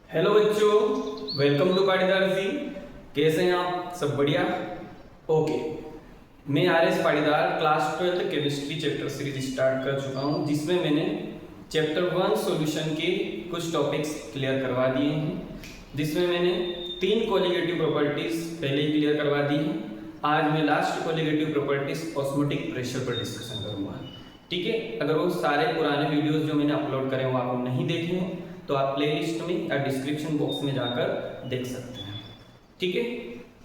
Hello बच्चों, welcome to Patidar जी। कैसे हैं आप? सब बढ़िया? ओके, मैं RS. Patidar class 12 chemistry chapter series start कर चुका हूं, जिसमें मैंने चैप्टर 1 सॉल्यूशन के कुछ टॉपिक्स क्लियर करवा दिए हैं, जिसमें मैंने 3 कोलिगेटिव प्रॉपर्टीज पहले ही क्लियर करवा दी हैं। आज मैं last colligative properties osmotic pressure पर डिस्कशन करूंगा। ठीक है, अगर वो सारे पुराने वीडियोस जो मैंने अपलोड करे वो आप नहीं देखे हैं तो आप प्लेलिस्ट में या डिस्क्रिप्शन बॉक्स में जाकर देख सकते हैं। ठीक है,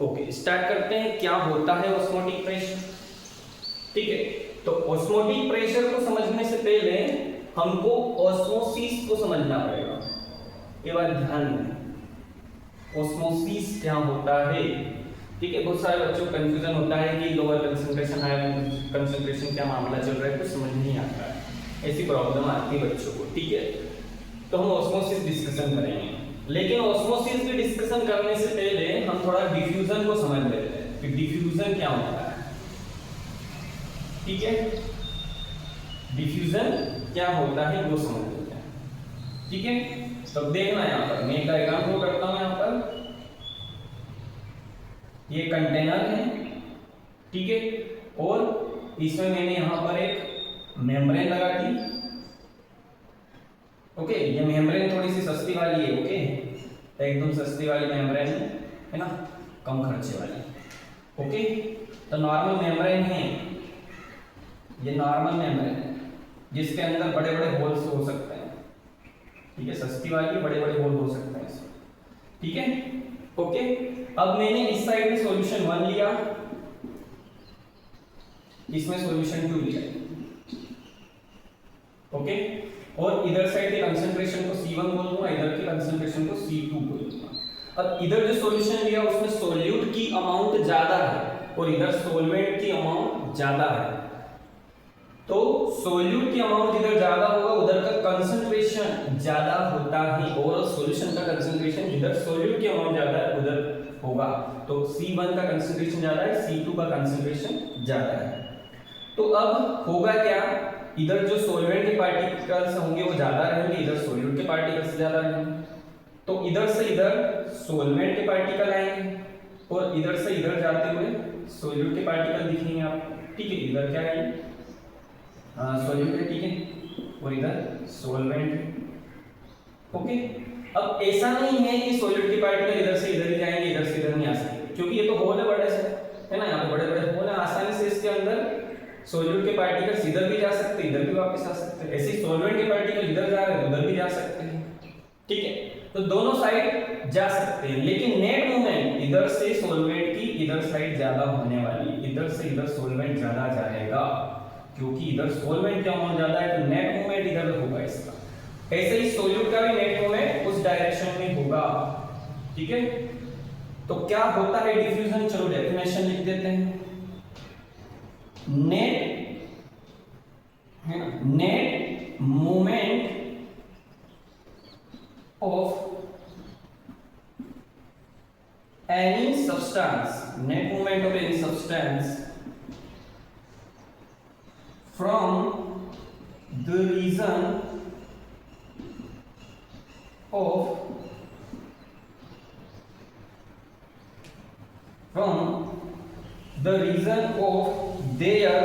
ओके, स्टार्ट करते हैं। क्या होता है ऑस्मोटिक प्रेशर? ठीक है, तो ऑस्मोटिक प्रेशर को समझने से पहले हमको ऑस्मोसिस को समझना पड़ेगा। ये बात ध्यान दें, ऑस्मोसिस क्या होता है। ठीक है, बहुत सारे बच्चों को कंफ्यूजन होता है कि लोअर कंसंट्रेशन हायर कंसंट्रेशन क्या मामला चल रहा है, कुछ समझ नहीं आता है, ऐसी प्रॉब्लम आती है बच्चों को। ठीक है, तो हम ऑस्मोसिस डिस्कशन करेंगे, लेकिन ऑस्मोसिस की डिस्कशन करने से पहले हम थोड़ा डिफ्यूजन को समझ लेते हैं कि डिफ्यूजन क्या होता है। ठीक है, डिफ्यूजन क्या होता है वो समझ लेते हैं। ठीक है, तो देखना यहाँ पर मैं एक डायग्राम ड्रॉ करता हूँ। यहाँ पर ये कंटेनर है, ठीक है, और इसमें मैंने यहाँ पर एक मेम्ब्रेन लगा दी। ओके, ये मेम्ब्रेन थोड़ी सी सस्ती वाली है। ओके, एकदम सस्ती वाली मेम्ब्रेन है ना, कम खर्चे वाली। ओके, तो नॉर्मल मेम्ब्रेन है, ये नॉर्मल मेम्ब्रेन है जिसके अंदर बड़े बड़े होल्स हो सकते हैं। ठीक है, सस्ती वाली बड़े बड़े होल हो सकते हैं इसमें। ठीक है, ओके, अब मैंने इस साइड में सॉल्यूशन 1 लिया, इसमें सॉल्यूशन 2 लिया। ओके, और इधर साइड के कंसंट्रेशन को C1 बोलूंगा, इधर के कंसंट्रेशन को C2 बोलूंगा। अब इधर जो सॉल्यूशन लिया उसमें सोल्यूट की अमाउंट ज्यादा है और इधर सॉल्वेंट की अमाउंट ज्यादा है, तो सोल्यूट की अमाउंट इधर ज्यादा होगा, उधर का कंसंट्रेशन ज्यादा होता है, और सॉल्यूशन का कंसंट्रेशन इधर सोल्यूट की अमाउंट ज्यादा है उधर होगा, तो C1 का कंसंट्रेशन ज्यादा है, C2 का कंसंट्रेशन ज्यादा है। तो अब होगा क्या, इधर जो सॉल्वेंट के पार्टिकल्स होंगे वो ज्यादा रहेंगे, इधर सोल्यूट के पार्टिकल्स ज्यादा रहेंगे, तो इधर से इधर सॉल्वेंट के पार्टिकल आएंगे और इधर से इधर जाते हुए सोल्यूट के पार्टिकल दिखेंगे आपको। ठीक है, इधर क्या है, सोल्यूट है, ठीक है, और इधर सॉल्वेंट। ओके, अब ऐसा नहीं है कि सोल्यूट के पार्टिकल इधर से इधर ही जाएंगे, इधर से इधर नहीं आ सकते, क्योंकि ये तो होल है बड़े से, है ना, यहाँ पे बड़े बड़े होल है, आसानी से इसके अंदर सोल्यूट के पार्टिकल्स इधर भी जा सकते हैं, इधर भी वापस आ सकते हैं, ऐसे ही सॉल्वेंट के पार्टिकल इधर जा रहे हैं उधर भी जा सकते हैं। ठीक है, तो दोनों साइड जा सकते हैं, लेकिन नेट मूवमेंट इधर से सॉल्वेंट की इधर साइड ज्यादा होने वाली, इधर से इधर सॉल्वेंट ज्यादा जाएगा, क्योंकि इधर सॉल्वेंट का अमाउंट ज्यादा है, तो नेट मूवमेंट इधर होगा इसका। ऐसे ही सोल्यूट का भी नेट मूवमेंट उस डायरेक्शन में होगा। ठीक है, तो क्या होता है डिफ्यूजन, चलो डेफिनेशन लिख देते हैं। नेट है ना, net movement of any substance, net movement of any substance from the region of their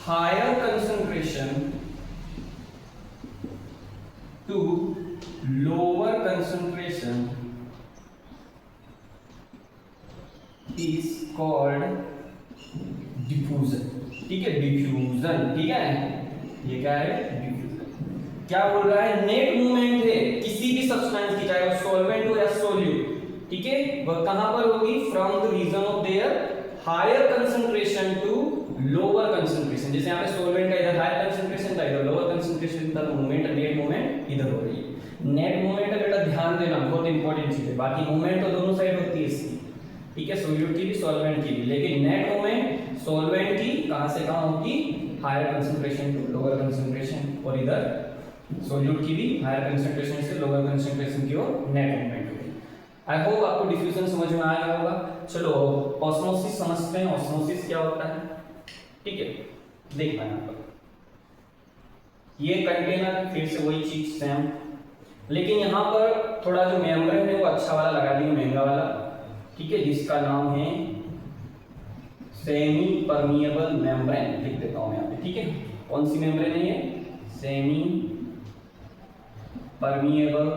higher concentration to lower concentration is called diffusion। ठीक है, डिफ्यूजन। ठीक है, ये क्या है, डिफ्यूजन। क्या बोल रहा है, नेट मूवमेंट है किसी भी सब्सटेंस की, चाहे वो सॉल्वेंट हो या सोल्यूट, ठीक है, वह कहां पर होगी, from the region of their higher concentration to lower concentration. जैसे यहाँ पे सॉल्वेंट का इधर हायर कंसंट्रेशन था, इधर लोअर कंसंट्रेशन था, मूवमेंट, नेट मूवमेंट इधर हो रही है। नेट मूवमेंट का बेटा ध्यान देना, बहुत इंपॉर्टेंट चीज है, बाकी मूवमेंट तो दोनों साइड होती है इसकी, ठीक है, सोल्यूट की भी सॉल्वेंट की भी, लेकिन नेट मूवमेंट सॉल्वेंट की कहां से कहां होगी, higher concentration to lower concentration, और इधर सोल्यूट की भी हायर कंसंट्रेशन से लोअर कंसंट्रेशन की ओर नेट मूवमेंट होगी। आई होप आपको डिफ्यूजन समझ में आ गया होगा। चलो ऑस्मोसिस समझते हैं, ऑस्मोसिस क्या होता है। ठीक है, देखना यहाँ पर ये कंटेनर, फिर से वही चीज सेम, लेकिन यहाँ पर थोड़ा जो मेम्ब्रेन है वो अच्छा वाला लगा दिए, महंगा वाला, ठीक है, जिसका नाम है सेमी परमिएबल मेम्ब्रेन। लिख देता हूँ यहाँ पे, ठीक है। कौन सी मेम्ब्रेन है ये? Semi permeable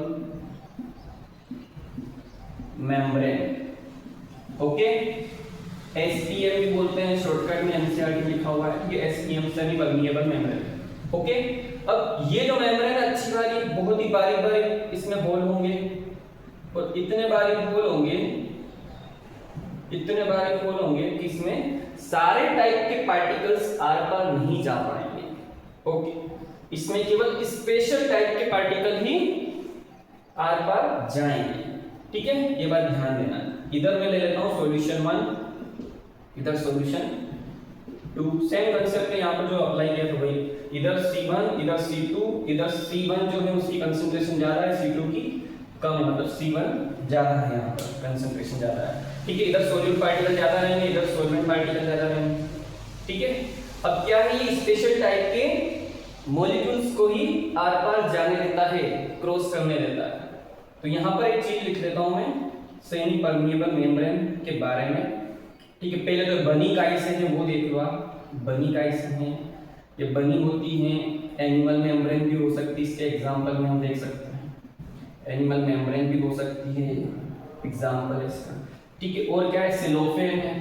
membrane, okay. SPM भी बोलते हैं, शॉर्टकट में NCERT में लिखा हुआ है कि SPM semi permeable membrane, okay. अब ये जो मेम्ब्रेन है अच्छी वाली, बहुत ही बारीक बारीक इसमें होल होंगे, और इतने बारीक होल होंगे, इतने बारीक होल होंगे कि इसमें सारे टाइप के पार्टिकल्स आर पार नहीं जा पाएंगे, ओके। इसमें केवल स्पेशल टाइप के पार्टिकल ही आर पार जाएंगे, ठीक है, ये बात ध्यान देना। इधर मैं ले लेता हूं सॉल्यूशन 1, इधर सॉल्यूशन 2, सेम कंसेप्ट है यहाँ पर जो अप्लाई किया था वही। इधर C1, इधर C2, इधर C1 जो है उसकी कंसंट्रेशन ज्यादा है, C2 की कम है, मतलब C1 ज्यादा है, यहाँ पर कंसंट्रेशन ज्यादा है, ठीक है। इधर सोल्यूट पार्टिकल ज्यादा रहेंगे, इधर सॉल्वेंट पार्टिकल ज्यादा रहेंगे, ठीक है। अब क्या है, ये स्पेशल टाइप के मॉलिक्यूल्स को ही आर पार जाने देता है, क्रॉस करने देता है। तो यहाँ पर एक चीज लिख देता हूं मैं सेमी परमिएबल मेम्ब्रेन के बारे में, ठीक है। पहले तो बनी काइस है वो देख लो आप, बनी काइस है, ये बनी होती है, एनिमल मेम्ब्रेन भी हो सकती है, इसके एग्जांपल में हम देख सकते हैं, एनिमल मेम्ब्रेन भी हो सकती है, एग्जांपल इसका, ठीक है। और क्या है, सेलोफेन है,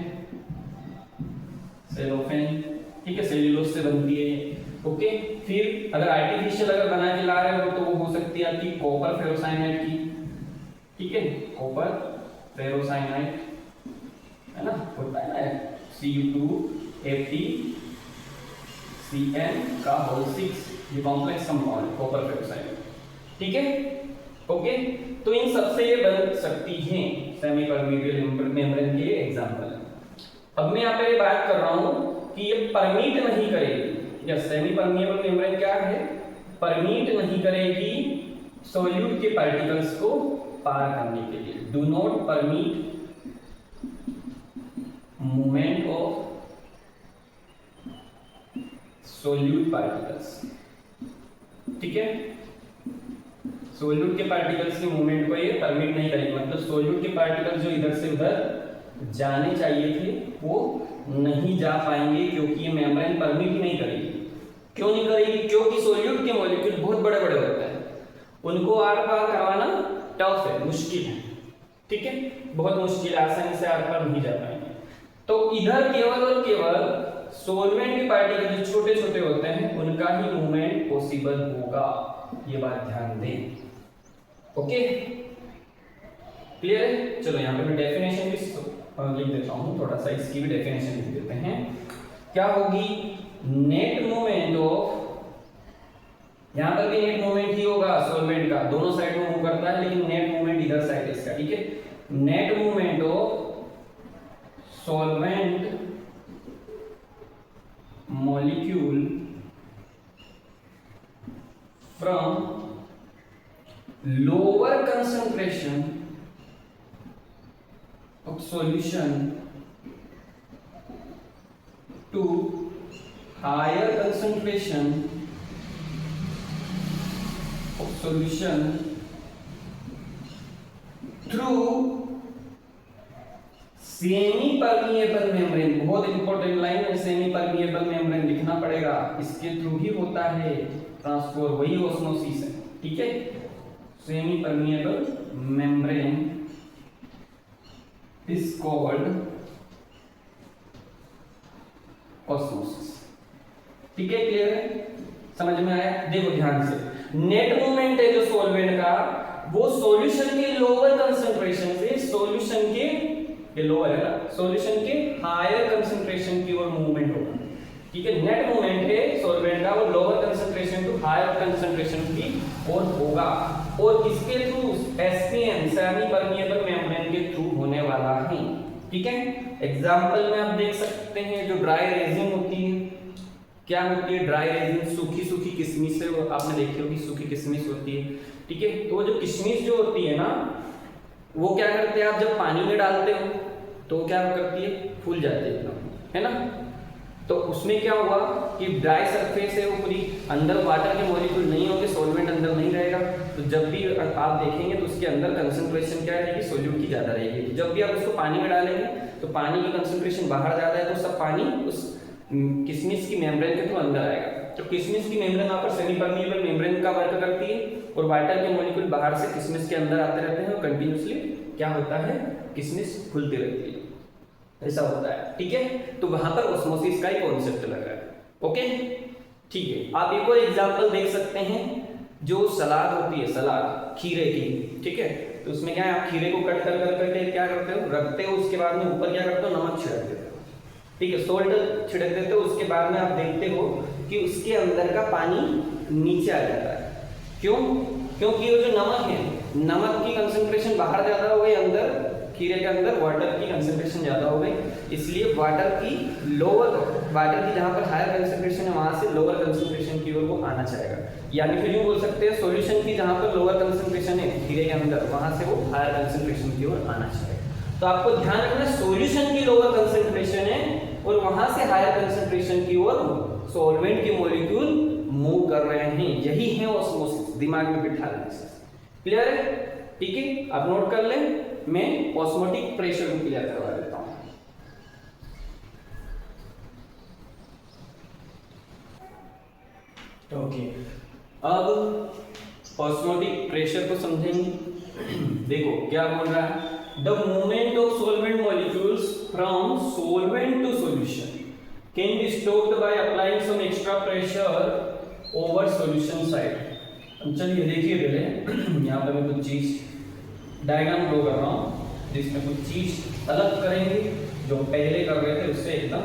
सेलोफेन, ठीक है, सेल्यूलोज से बनती है, ओके। फिर अगर आर्टिफिशियल अगर बना के ला रहे हो तो वो हो सकती है आपकी कॉपर फेरोसाइनाइड की, ठीक है, कॉपर फेरोसाइनाइड, है ना, होता है ना, Cu2Fe Cn का होल 6, ये कॉम्प्लेक्स कंपाउंड है कॉपर फेरोसाइनाइड, ठीक है, ओके। तो इन सबसे ये बन सकती हैं सेमी परमिएबल मेम्ब्रेन के एग्जांपल। अब मैं यहाँ पे बात कर रहा हूं कि ये परमिट नहीं करेगी, या सेमी परमिएबल मेम्ब्रेन क्या है, परमिट नहीं करेगी सॉल्यूट के पार्टिकल्स को पार करने के लिए, do not permit movement of solute particles, ठीक है। सोल्यूट के पार्टिकल्स की मूवमेंट को ये परमिट नहीं करेगी, मतलब सोल्यूट के पार्टिकल्स जो इधर से उधर जाने चाहिए थे वो नहीं जा पाएंगे, क्योंकि ये मेम्ब्रेन परमिट ही नहीं करेगी। क्यों नहीं करेगी? क्योंकि सोल्यूट के मॉलिक्यूल बहुत बड़े बड़े होते हैं, उनको आर पार करवाना टफ है, मुश्किल है, ठीक है, बहुत मुश्किल है, आसानी से आर पार नहीं जा पाएंगे। तो इधर केवल और केवल सोलवेंट के पार्टिकल जो छोटे छोटे होते हैं उनका ही मूवमेंट पॉसिबल होगा, ये बात ध्यान दें, ओके, क्लियर है। चलो यहाँ पे मैं डेफिनेशन भी लिख देता हूँ, थोड़ा सा इसकी भी डेफिनेशन लिख देते हैं। क्या होगी, नेट मूवमेंट ऑफ, यहाँ पर भी नेट मूवमेंट ही होगा सोलवेंट का, दोनों साइड में मूव करता है, लेकिन नेट मूवमेंट इधर साइड इसका, ठीक है। Net movement of solvent molecule from lower concentration of solution to higher concentration of solution through semi permeable membrane. बहुत इंपॉर्टेंट लाइन है, सेमी परमिएबल मेम्ब्रेन लिखना पड़ेगा, इसके थ्रू ही होता है ट्रांसपोर्ट, वही ऑस्मोसिस है, ठीक है। Semi permeable membrane is called osmosis, ठीक है, क्लियर है, समझ में आया। देखो ध्यान से, नेट मूवमेंट है जो सॉल्वेंट का, वो सॉल्यूशन के लोअर कंसंट्रेशन से सॉल्यूशन के, ये लोअर है ना, सॉल्यूशन के हायर कंसंट्रेशन की ओर मूवमेंट होगा, ठीक है। नेट मूवमेंट है सॉल्वेंट का, वो lower concentration to higher concentration की ओर होगा, और किसके through, SPM semi permeable membrane के थ्रू होने वाला है, ठीक है। एग्जांपल में आप देख सकते हैं, जो ड्राई रेजिन होती है, क्या होती है ड्राई रेजिन, सूखी सूखी किशमिश है, वो आपने देखी होगी, सूखी किशमिश होती है, ठीक है। तो जो किशमिश जो होती है ना, वो क्या करते हैं, आप जब पानी में डालते हो तो क्या करती है, फूल जाती है ना। तो उसमें क्या हुआ कि ड्राई सरफेस है वो पूरी, अंदर वाटर के मॉलिक्यूल नहीं होंगे, सॉल्वेंट अंदर नहीं रहेगा, तो जब भी आप देखेंगे तो उसके अंदर कंसंट्रेशन क्या रहेगी, सोल्यूट की ज़्यादा रहेगी। तो जब भी आप उसको पानी में डालेंगे तो पानी की कंसंट्रेशन बाहर ज़्यादा है तो सब पानी उस किशमिश की मेम्ब्रेन के थ्रू अंदर आएगा। तो किशमिश की मेम्ब्रेन वहाँ पर सेमी परमिएबल मेम्ब्रेन का वर्क करती है और वाटर के मॉलिक्यूल बाहर से किशमिश के अंदर आते रहते हैं और कंटिन्यूसली क्या होता है, किशमिश खुलती रहती है, ऐसा होता है। ठीक है, तो वहां पर ऑस्मोसिस का ही कॉन्सेप्ट लग रहा है। ओके ठीक है, आप एक और एग्जांपल देख सकते हैं, जो सलाद होती है, सलाद खीरे की, ठीक है, तो उसमें क्या है, आप खीरे को कट कर करके क्या करते हो, रखते हो, उसके बाद में ऊपर क्या करते हो, नमक छिड़क देते हो, ठीक है, सोल्ट छिड़क देते हो। उसके बाद में आप देखते हो कि उसके अंदर का पानी नीचे आ जाता है। क्यों? क्योंकि वो जो नमक है, नमक की कंसंट्रेशन बाहर ज्यादा हो गई, अंदर खीरे के अंदर वाटर की कंसंट्रेशन ज्यादा हो गई, इसलिए वाटर की जहां पर हायर कंसंट्रेशन है वहां से लोअर कंसंट्रेशन की ओर वो आना चाहेगा। यानी फिर यूं बोल सकते हैं, सॉल्यूशन की जहां पर लोअर कंसंट्रेशन है खीरे के अंदर, वहां से वो हायर कंसंट्रेशन की ओर आना चाहेगा। तो आपको ध्यान रखना है, सॉल्यूशन की लोअर कंसंट्रेशन है और वहां से हायर कंसंट्रेशन की ओर सॉल्वेंट के मॉलिक्यूल मूव कर रहे हैं, यही है ऑस्मोसिस। दिमाग में बिठा लेना, क्लियर है? ठीक है, आप नोट कर लें, मैं ऑस्मोटिक प्रेशर को क्लियर करवा देता हूं। ओके, अब ऑस्मोटिक प्रेशर को समझेंगे। देखो क्या बोल रहा है, the movement of solvent molecules from solvent to solution can be stopped by applying some extra pressure over solution side. चलिए देखिए, पहले यहाँ पर मैं कुछ चीज डायग्राम ड्रॉ कर रहा हूँ जिसमें कुछ चीज अलग करेंगे, जो पहले कर रहे थे उससे एकदम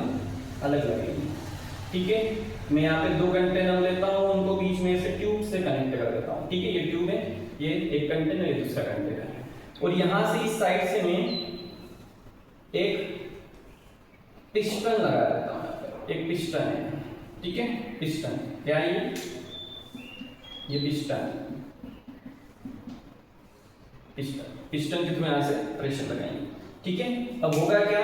अलग लगेगी। ठीक है, मैं यहाँ पे 2 कंटेनर लेता हूँ, उनको बीच में से ट्यूब से कनेक्ट कर देता हूँ। ठीक है, ये ट्यूब है, ये एक कंटेनर, ये दूसरा कंटेनर है, और यहाँ से इस साइड से मैं एक पिस्टन लगा देता हूँ। एक पिस्टन है, ठीक है, पिस्टन क्या है, ये पिस्टन पिस्टन के थ्रू यहाँ से प्रेशर लगाएंगे। ठीक है, अब होगा क्या,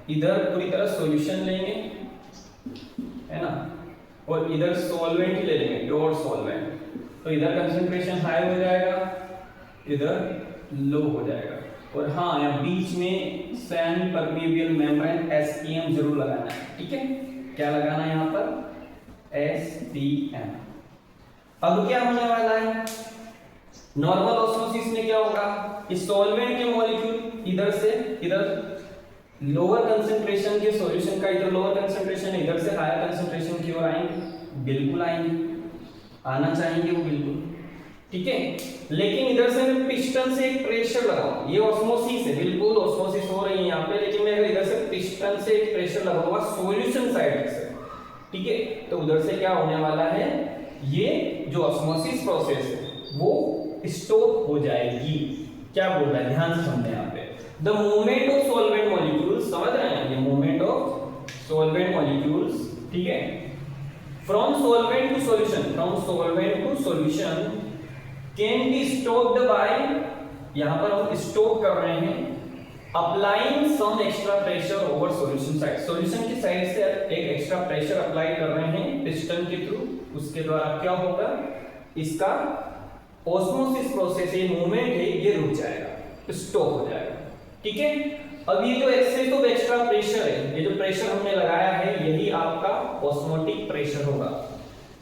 इधर पूरी तरह सॉल्यूशन लेंगे, है ना, और इधर सॉल्वेंट ले लेंगे, प्योर सॉल्वेंट, तो इधर कंसंट्रेशन हाई हो जाएगा, इधर लो हो जाएगा। और हाँ, यहाँ बीच में सेमी परमिएबल मेम्ब्रेन SPM जरूर लगाना है। ठीक है, क्या लगाना है यहाँ पर, SPM। अब क्या होने वाला है, नॉर्मल ऑस्मोसिस में क्या होगा, इस सॉल्वेंट के मॉलिक्यूल इधर से इधर लोअर कंसंट्रेशन के सॉल्यूशन का इधर लोअर कंसंट्रेशन है, इधर से हायर कंसंट्रेशन की ओर आएंगे, बिल्कुल आएंगे, आना चाहेंगे वो बिल्कुल। ठीक है, लेकिन इधर से मैं पिस्टन से एक प्रेशर लगाऊं, ये ऑस्मोसिस है, बिल्कुल ऑस्मोसिस हो रही है यहाँ पे, लेकिन मैं अगर इधर से पिस्टन से एक प्रेशर लगाऊंगा सॉल्यूशन साइड से, ठीक है, तो उधर से क्या होने वाला है, ये जो ऑस्मोसिस प्रोसेस है वो स्टॉप हो जाएगी। क्या बोल रहा है, ध्यान से समझें यहाँ पे, the movement of solvent molecules, समझ रहे हैं, ये मूवमेंट ऑफ सॉल्वेंट मॉलिक्यूल्स, ठीक है, from solvent to solution, from solvent to solution can be stopped by, यहां पर हम स्टॉप कर रहे हैं, applying some extra pressure over solution side, solution की साइड से एक एक्स्ट्रा प्रेशर अप्लाई कर रहे हैं पिस्टन के थ्रू, उसके द्वारा क्या होगा, इसका ऑस्मोसिस प्रोसेस, ये मूवमेंट है, ये रुक जाएगा, स्टॉप हो जाएगा। ठीक है, अब ये जो एक्सेस ऑफ एक्स्ट्रा प्रेशर है, ये जो प्रेशर हमने लगाया है, यही आपका ऑस्मोटिक प्रेशर होगा।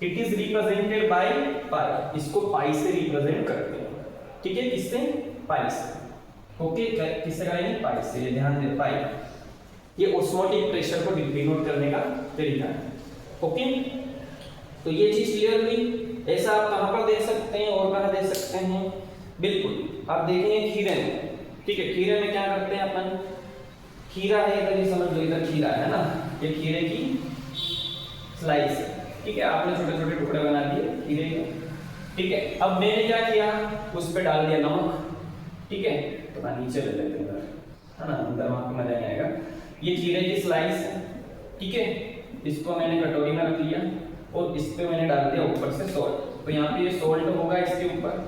It is represented by pi, इसको पाई से रिप्रेजेंट करते हैं। ठीक है, किससे, पाई से। ओके, किससे करेंगे, पाई से, ये ध्यान दे, पाई, ये ऑस्मोटिक प्रेशर को डिनोट करने का तरीका है। ओके, तो ये चीज क्लियर हुई। ऐसा आप कहां पर देख सकते हैं और कहां देख सकते हैं, बिल्कुल आप देखेंगे खीरे में। ठीक है, खीरे में क्या करते हैं अपन, खीरा है, इधर ही समझ लो, इधर खीरा है ना, ये खीरे की स्लाइस है। ठीक है, आपने छोटे छोटे टुकड़े बना दिए खीरे के। ठीक है, अब मैंने क्या किया, उस पे डाल दिया नमक। ठीक है, तो मैं नीचे ले लेते हैं, है ना, अंदर वहां पे मजा नहीं आएगा। ये खीरे की स्लाइस है, ठीक है, इसको मैंने कटोरी में रख लिया और इस पे मैंने डाल दिया ऊपर से सॉल्ट, तो यहाँ पे ये सॉल्ट होगा इसके ऊपर।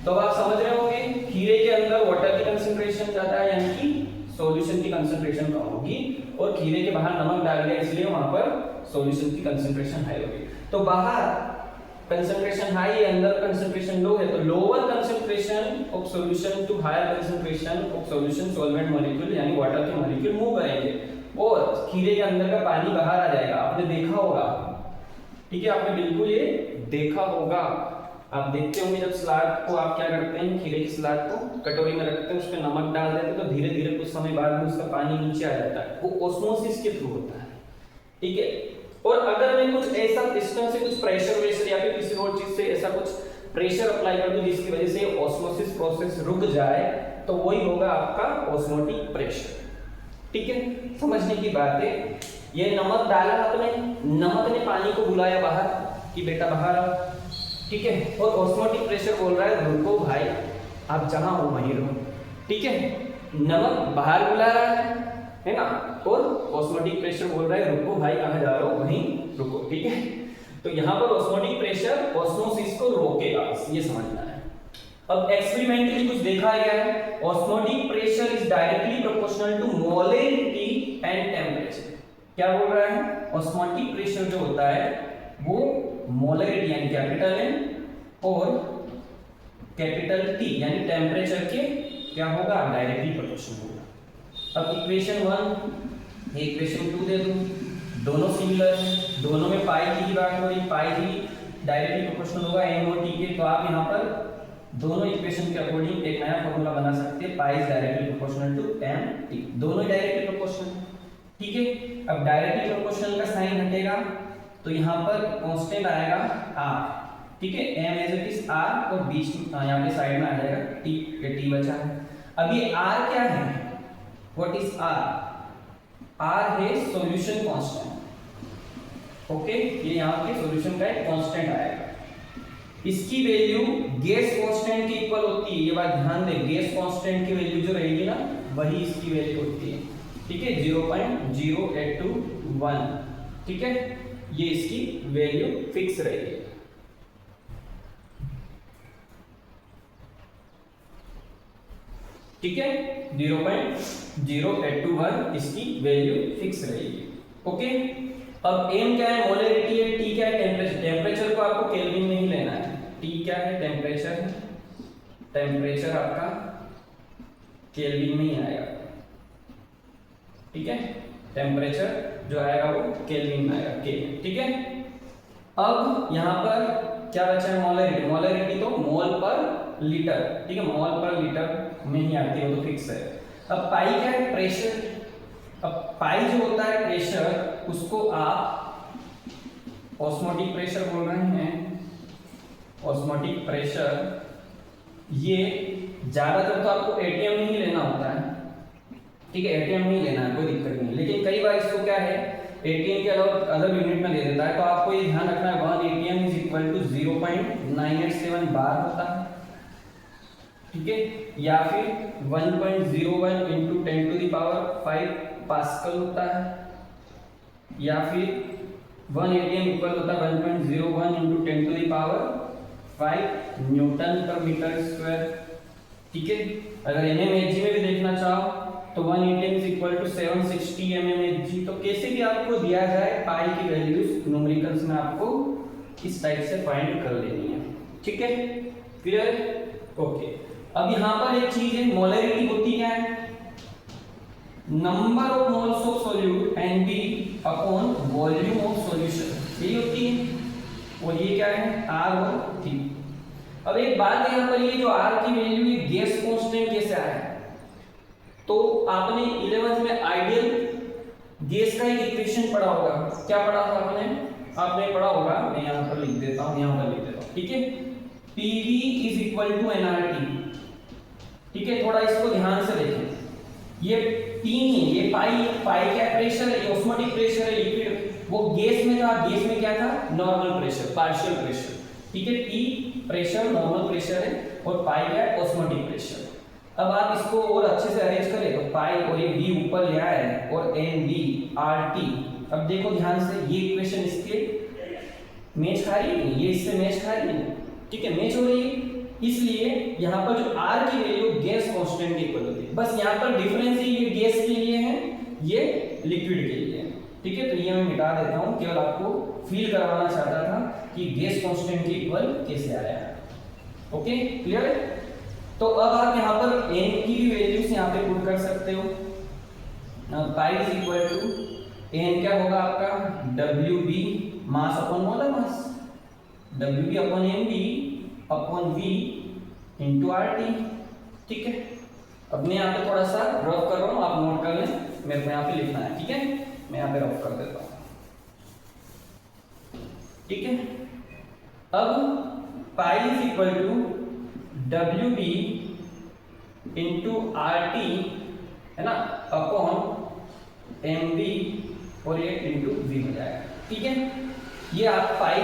तो अब आप समझ रहे होंगे, खीरे के अंदर वाटर की कंसंट्रेशन ज्यादा है, यानी कि सॉल्यूशन की कंसंट्रेशन कम होगी, और खीरे के बाहर नमक डाल दिया इसलिए वहां पर सॉल्यूशन की कंसंट्रेशन हाई होगी। तो बाहर कंसंट्रेशन हाई है, अंदर कंसंट्रेशन लो है, तो lower concentration of solution to higher concentration of solution solvent molecule यानी वाटर के मॉलिक्यूल मूव करेंगे और खीरे के अंदर का पानी बाहर आ जाएगा। आपने देखा होगा, ठीक है, आपने बिल्कुल ये देखा होगा। आप देखते होंगे जब सलाद को आप क्या करते हैं, खीरे की सलाद को कटोरी में रखते हैं, उस पर नमक डाल देते हैं, तो धीरे धीरे कुछ समय बाद में उसका पानी नीचे आ जाता है, वो ऑस्मोसिस के थ्रू होता है, ठीक है। और अगर मैं कुछ ऐसा सिस्टम से कुछ प्रेशर वेशर या फिर किसी और चीज से ऐसा कुछ प्रेशर अप्लाई कर दूं जिसकी वजह से ऑस्मोसिस प्रोसेस रुक जाए, तो वही होगा आपका ऑस्मोटिक प्रेशर, ठीक है। समझने की बात है, ये नमक डाला आपने, नमक ने पानी को बुलाया बाहर कि बेटा बाहर आओ, ठीक है, और ऑस्मोटिक प्रेशर बोल रहा है रुको भाई, आप जहां हो वहीं रहो, ठीक है। नमक बाहर बुला रहा है ना, और ऑस्मोटिक प्रेशर बोल रहा है रुको भाई, कहां जा रहे हो, वहीं रुको, ठीक है। तो यहाँ पर ऑस्मोटिक प्रेशर ऑस्मोसिस को रोकेगा, ये समझना है। अब एक्सपेरिमेंटली कुछ देखा गया है, osmotic pressure is directly proportional to molarity and temperature. क्या बोल रहा है, ऑस्मोटिक प्रेशर जो होता है वो मोलरिटी यानी कैपिटल एम और कैपिटल टी यानी टेम्परेचर के क्या होगा, डायरेक्टली प्रोपोर्शनल होगा। अब इक्वेशन 1 इक्वेशन 2 दे दूं, दोनों सिमिलर हैं, दोनों में पाई जी की बात हो रही, पाई जी डायरेक्टली प्रोपोर्शनल होगा एम और टी के, तो आप यहाँ पर दोनों इक्वेशन के अकॉर्डिंग एक नया फॉर्मूला बना सकते हैं, pi is directly proportional to M T, दोनों डायरेक्टली प्रोपोर्शनल, ठीक है। अब डायरेक्टली प्रोपोर्शनल का साइन हटेगा तो यहाँ पर कांस्टेंट आएगा आर, ठीक है, M as it is R और बीच यहाँ पे साइड में आ जाएगा टी, ये टी बचा है। अब ये आर क्या है, व्हाट इज आर, आर है सॉल्यूशन कांस्टेंट, ओके, ये यहाँ पे सॉल्यूशन का एक कांस्टेंट आएगा, इसकी वैल्यू गैस कांस्टेंट के इक्वल होती है, ये बात ध्यान दें, गैस कांस्टेंट की वैल्यू जो रहेगी ना वही इसकी वैल्यू होती है, ठीक है, 0.0821, ठीक है, ये इसकी वैल्यू फिक्स रहेगी, ठीक है, 0.0821 इसकी वैल्यू फिक्स रहेगी, ओके। अब m क्या है, मोलरिटी है, t क्या है, टेम्परेचर, टेम्परेचर को आपको केल्विन में ही लेना है, t क्या है, टेम्परेचर, टेम्परेचर आपका केल्विन में ही आएगा, ठीक है, टेम्परेचर जो आएगा वो केल्विन में आएगा, के, ठीक है। अब यहाँ पर क्या बचा है, मोलरिटी, मोलरिटी तो मोल पर लीटर, ठीक है, मोल पर लीटर में ही आती है, वो तो फिक्स है। अब पाई क्या है, प्रेशर, अब पाई जो होता है प्रेशर, उसको आप ऑस्मोटिक प्रेशर बोल रहे हैं, ऑस्मोटिक प्रेशर, ये ज्यादातर तो आपको एटीएम में ही लेना होता है, ठीक है, एटीएम में ही लेना है, कोई दिक्कत नहीं, लेकिन कई बार इसको क्या है एटीएम के अलावा अदर यूनिट में दे देता है, तो आपको ये ध्यान रखना है 1 एटीएम इज इक्वल टू 0.987 बार होता है, ठीक है, या फिर 1.01 into 10 to the power 5 pascal होता है, या फिर 1 एटीएम इक्वल होता है 1.01 into 10 to the power 5 Newton पर मीटर स्क्वायर, ठीक है। अगर mmHg में भी देखना चाहो तो 1 ATM is equal to 760 mmHg, तो कैसे भी आपको दिया जाए पाई की वैल्यूज न्यूमेरिकल्स में आपको इस टाइप से फाइंड कर लेनी है, ठीक है, क्लियर, ओके। अब यहाँ पर एक चीज है, मोलरिटी होती क्या है, number of moles of solute and by upon volume of solution, यही होती है, और ये क्या है, आर और टी। अब एक बात है यहाँ पर, ये जो आर की वैल्यू है गैस कांस्टेंट कैसे आया, तो आपने 11th में आइडियल गैस का एक इक्वेशन पढ़ा होगा, क्या पढ़ा था आपने पढ़ा होगा, मैं यहाँ पर लिख देता हूँ, यहाँ पर लिख देता हूँ, ठीक है, PV is equal to nRT, ठीक है, थोड़ा इसको ध्यान से देखें, ये P नहीं, ये पाई क्या प्रेशर है, ये ऑस्मोटिक प्रेशर है, लिक्विड, वो गैस में था, गैस में क्या था, नॉर्मल प्रेशर, पार्शियल प्रेशर, ठीक है, P प्रेशर नॉर्मल प्रेशर है और पाई क्या है, ऑस्मोटिक प्रेशर। अब आप इसको और अच्छे से अरेंज करें तो पाई और ये V ऊपर ले आए और NBRT, अब देखो ध्यान से, ये इक्वेशन इसके मैच खा रही है, ये इससे मैच खा रही है, ठीक है, मैच हो रही है, इसलिए यहाँ पर जो R की वैल्यू गैस कांस्टेंट के इक्वल होती है, बस यहाँ पर डिफरेंस है, ये गैस के लिए है, ये लिक्विड के लिए है, ठीक है, तो ये मैं मिटा देता हूँ, केवल आपको फील करवाना चाहता था कि गैस कांस्टेंट के इक्वल कैसे आया। ओके क्लियर है। तो अब आप यहाँ पर n की भी वैल्यूज यहाँ पे पुट कर सकते हो। Pi is equal to n क्या होगा आपका WB mass upon molar mass, WB upon MB upon V into RT। ठीक है, अब मैं यहाँ पे थोड़ा सा रफ कर रहा हूँ, आप नोट कर लें, मेरे को यहाँ पे लिखना है। ठीक है, मैं यहाँ पे रफ कर देता हूँ। ठीक है, अब pi is equal to WB into RT है ना अपॉन MB और ये इंटू V हो जाएगा। ठीक है, ये आप पाई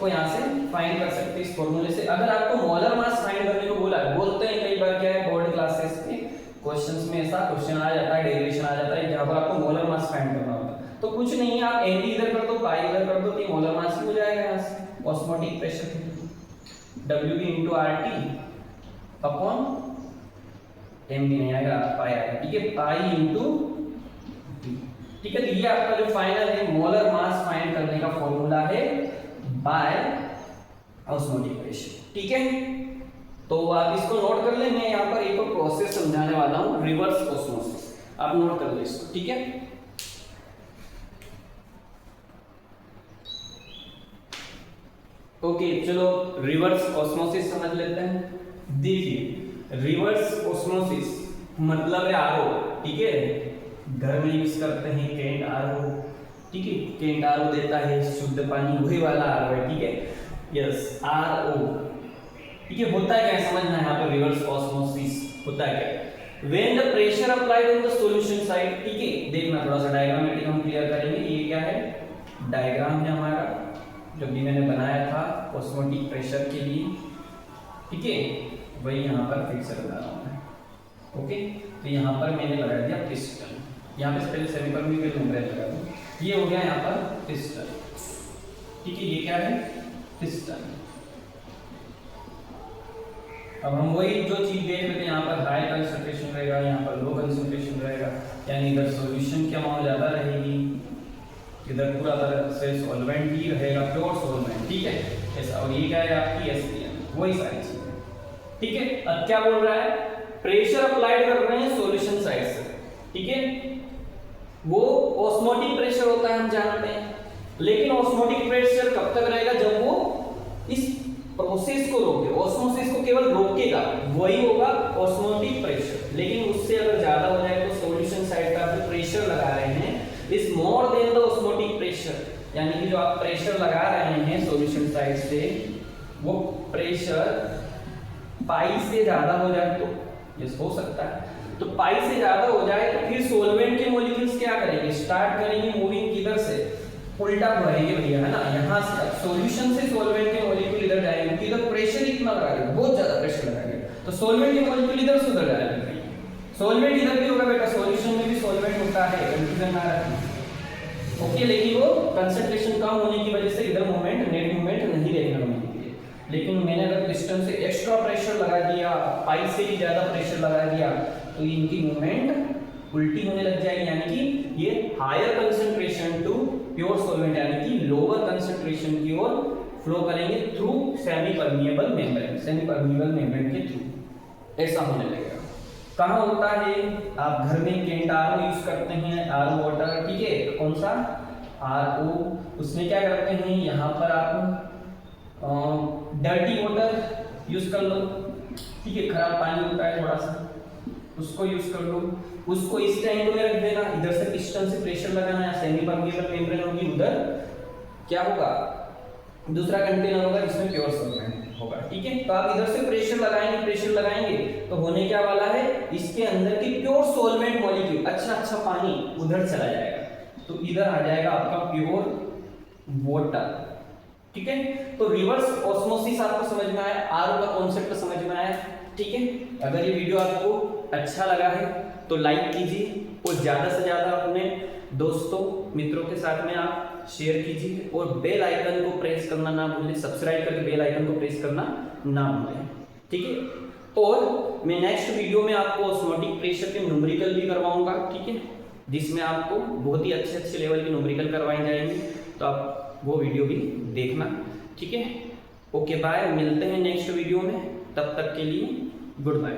को यहाँ से फाइंड कर सकते हैं इस फॉर्मूले से। अगर आपको मोलर मास फाइंड करने को बोला है, बोलते हैं कई बार क्या है बोर्ड क्लासेस में क्वेश्चंस में ऐसा क्वेश्चन आ जाता है, डेरिवेशन आ जाता है जहाँ पर आपको मोलर मास फाइंड करना होता है, तो कुछ नहीं है, आप MB इधर कर दो, पाई इधर कर दो, तो ये मोलर मास ही हो जाएगा यहाँ से osmotic pressure WB into RT upon MB नहीं आएगा, पाई आएगा। ठीक है, पाई इंटू। ठीक है, तो ये आपका जो फाइनल है मोलर मास फाइंड करने का फॉर्मूला है बाय ऑस्मोटिक प्रेशर। ठीक है, तो आप इसको नोट कर लें। मैं यहाँ पर एक और प्रोसेस समझाने वाला हूँ, रिवर्स ऑस्मोसिस, आप नोट कर लो इसको। ठीक है, ओके चलो रिवर्स ऑस्मोसिस समझ लेते हैं। देखिए रिवर्स ऑस्मोसिस मतलब है आरओ। ठीक है, घर में यूज करते हैं कैंट आरओ। ठीक है, कैंट आरओ देता है शुद्ध पानी, वही वाला आरओ है। ठीक है, यस आरओ। ठीक है, होता है क्या समझना है यहाँ पर रिवर्स ऑस्मोसिस होता है क्या, when the pressure applied on the solution side. ठीक है, देखना थोड़ा सा डायग्रामेटिक हम क्लियर करेंगे। ये क्या है, डायग्राम है हमारा जो भी मैंने बनाया था ऑस्मोटिक प्रेशर के लिए। ठीक है, वही यहाँ पर फिक्सर लगा रहा हूँ। ओके, तो यहाँ पर मैंने लगा दिया पिस्टन, यहाँ पे पहले सेमी परमेबल मेम्ब्रेन लगा दूं, ये हो गया यहाँ पर पिस्टन। ठीक है, ये क्या है पिस्टन। अब हम वही जो चीज देख रहे थे, यहाँ पर हाई कंसंट्रेशन रहेगा, यहाँ पर लो कंसंट्रेशन रहेगा, यानी इधर सॉल्यूशन की अमाउंट ज्यादा रहेगी, इधर पूरा तरह से सॉल्वेंट ही रहेगा, प्योर सॉल्वेंट। ठीक है, ऐसा। और ये क्या है आपकी SPM, वही सारी चीजें। ठीक है, अब क्या बोल रहा है, प्रेशर अप्लाइड कर रहे हैं सॉल्यूशन साइड से। ठीक है, वो ऑस्मोटिक प्रेशर होता है हम जानते हैं, लेकिन ऑस्मोटिक प्रेशर कब तक रहेगा, जब वो इस प्रोसेस को रोके, ऑस्मोसिस को केवल रोकेगा, वही होगा ऑस्मोटिक प्रेशर। लेकिन उससे अगर ज्यादा हो जाए तो सॉल्यूशन साइड का जो प्रेशर लगा रहे हैं is more than the osmotic pressure, यानी कि जो आप प्रेशर लगा रहे हैं सॉल्यूशन साइड से वो प्रेशर पाई से ज्यादा हो जाए तो यस हो सकता है। तो पाई से ज्यादा हो जाए तो फिर सॉल्वेंट के मॉलिक्यूल्स क्या करेंगे, स्टार्ट करेंगे मूविंग किधर से, उल्टा बढ़ेंगे भैया, है ना। यहाँ से अब सॉल्यूशन से सॉल्वेंट के मॉलिक्यूल इधर जाएंगे, क्योंकि इधर प्रेशर इतना लगा दिया, बहुत ज्यादा प्रेशर लगा दिया, तो सॉल्वेंट के मॉलिक्यूल इधर से उधर जाएंगे। सॉल्वेंट इधर भी होगा बेटा, सॉल्यूशन में भी सॉल्वेंट होता है, कंफ्यूजन ना रखना। ओके, लेकिन वो कंसंट्रेशन कम होने की वजह से इधर मूवमेंट, नेट मूवमेंट नहीं देखने को मिलती है। लेकिन मैंने अगर पिस्टन से एक्स्ट्रा प्रेशर लगा दिया, पाई से भी ज्यादा प्रेशर लगा दिया, तो इनकी मूवमेंट उल्टी होने लग जाएगी, यानी कि ये higher concentration to pure solvent यानी कि लोअर कंसंट्रेशन की ओर फ्लो करेंगे through semi permeable membrane, semi permeable membrane के थ्रू ऐसा होने लगेगा। कहाँ होता है, आप घर में कैंट आरओ यूज करते हैं, आरओ वाटर। ठीक है, कौन सा आरओ, उसमें क्या करते हैं, यहाँ पर आप डर्टी वाटर यूज कर लो। ठीक है, खराब पानी होता है थोड़ा सा, उसको यूज कर लो, उसको इस टैंक में रख देना, इधर से पिस्टन से प्रेशर लगाना है, सेमी परमिएबल मेम्ब्रेन होगी, उधर क्या होगा, दूसरा कंटेनर होगा जिसमें प्योर सॉल्वेंट होगा। ठीक है, तो आप इधर से प्रेशर लगाएंगे तो होने क्या वाला है, इसके अंदर की प्योर सॉल्वेंट मॉलिक्यूल, अच्छा पानी उधर चला जाएगा, तो इधर आ जाएगा आपका प्योर वाटर। ठीक है, तो रिवर्स ऑस्मोसिस आपको समझ में आया, आरओ का कॉन्सेप्ट समझ में आया। ठीक है, अगर ये वीडियो आपको अच्छा लगा है तो लाइक कीजिए और ज्यादा से ज्यादा अपने दोस्तों मित्रों के साथ में आप शेयर कीजिए और बेल आइकन को प्रेस करना ना भूलें, सब्सक्राइब करके बेल आइकन को प्रेस करना ना भूलें। ठीक है, और मैं नेक्स्ट वीडियो में आपको ऑस्मोटिक प्रेशर के न्यूमेरिकल भी करवाऊंगा। ठीक है, जिसमें आपको बहुत ही अच्छे लेवल के न्यूमेरिकल करवाए जाएंगे, तो आप वो वीडियो भी देखना। ठीक है। ओके बाय, मिलते हैं नेक्स्ट वीडियो में, तब तक के लिए गुड बाय।